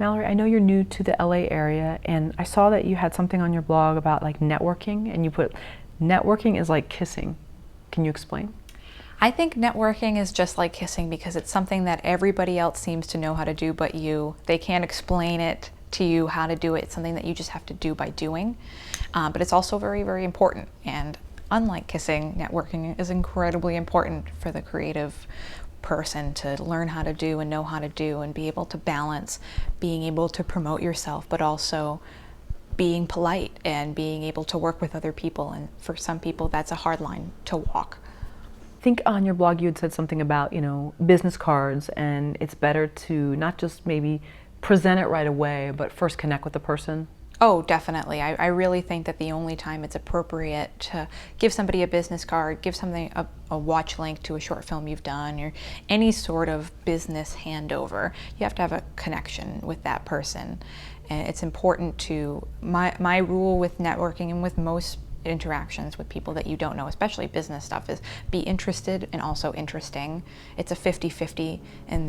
Mallory, I know you're new to the LA area, and I saw that you had something on your blog about like networking, and you put networking is like kissing. Can you explain? I think networking is just like kissing because it's something that everybody else seems to know how to do but you. They can't explain it to you how to do it. It's something that you just have to do by doing. But it's also very, very important. And unlike kissing, networking is incredibly important for the creative person to learn how to do and know how to do and be able to balance being able to promote yourself, but also being polite and being able to work with other people. And for some people, that's a hard line to walk. I think on your blog you had said something about, business cards, and it's better to not just maybe present it right away, but first connect with the person. Oh, definitely. I really think that the only time it's appropriate to give somebody a business card, give something a watch link to a short film you've done, or any sort of business handover, you have to have a connection with that person. And it's important to, my rule with networking and with most interactions with people that you don't know, especially business stuff, is be interested and also interesting. It's a 50-50, and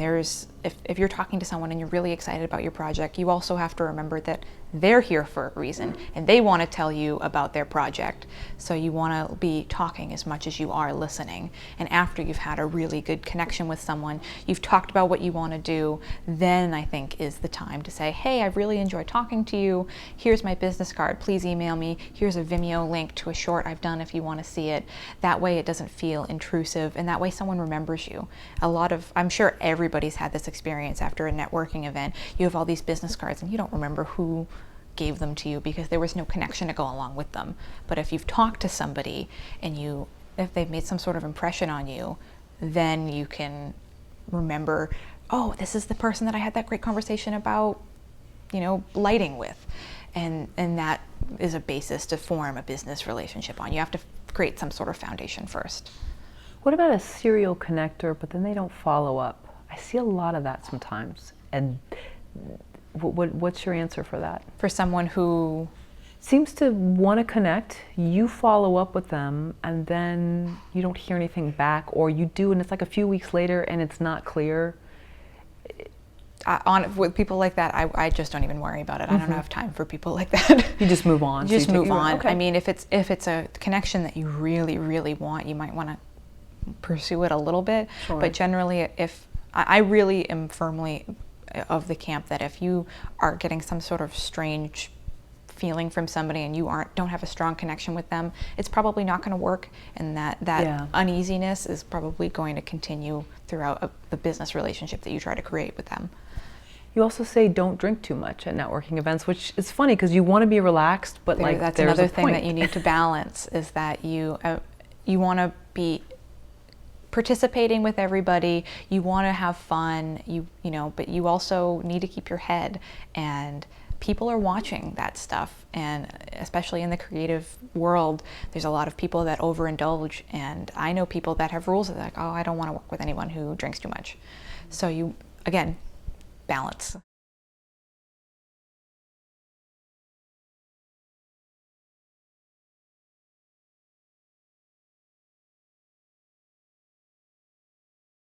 if you're talking to someone and you're really excited about your project, you also have to remember that they're here for a reason and they want to tell you about their project. So you want to be talking as much as you are listening. And after you've had a really good connection with someone, you've talked about what you want to do, then I think is the time to say, hey, I've really enjoyed talking to you. Here's my business card. Please email me. Here's a Vimeo link to a short I've done if you want to see it. That way it doesn't feel intrusive, and that way someone remembers you. I'm sure everybody's had this experience after a networking event. You have all these business cards and you don't remember who gave them to you because there was no connection to go along with them. But if you've talked to somebody and if they've made some sort of impression on you, then you can remember, oh, this is the person that I had that great conversation about, lighting with. And that is a basis to form a business relationship on. You have to create some sort of foundation first. What about a serial connector, but then they don't follow up? I see a lot of that sometimes. And what's your answer for that? For someone who seems to want to connect, you follow up with them, and then you don't hear anything back, or you do and it's like a few weeks later and it's not clear. With people like that, I just don't even worry about it. I don't have time for people like that. You just move on. You just move on. Okay. I mean, if it's a connection that you really, really want, you might want to pursue it a little bit. Sure. But generally, I really am firmly of the camp that if you are getting some sort of strange feeling from somebody and you don't have a strong connection with them, it's probably not going to work, and that uneasiness is probably going to continue throughout the business relationship that you try to create with them. You also say don't drink too much at networking events, which is funny because you want to be relaxed, but that's another thing that you need to balance, is that you want to be participating with everybody, you want to have fun, but you also need to keep your head, and people are watching that stuff. And especially in the creative world, there's a lot of people that overindulge, and I know people that have rules that are like, oh, I don't want to work with anyone who drinks too much. So again, balance.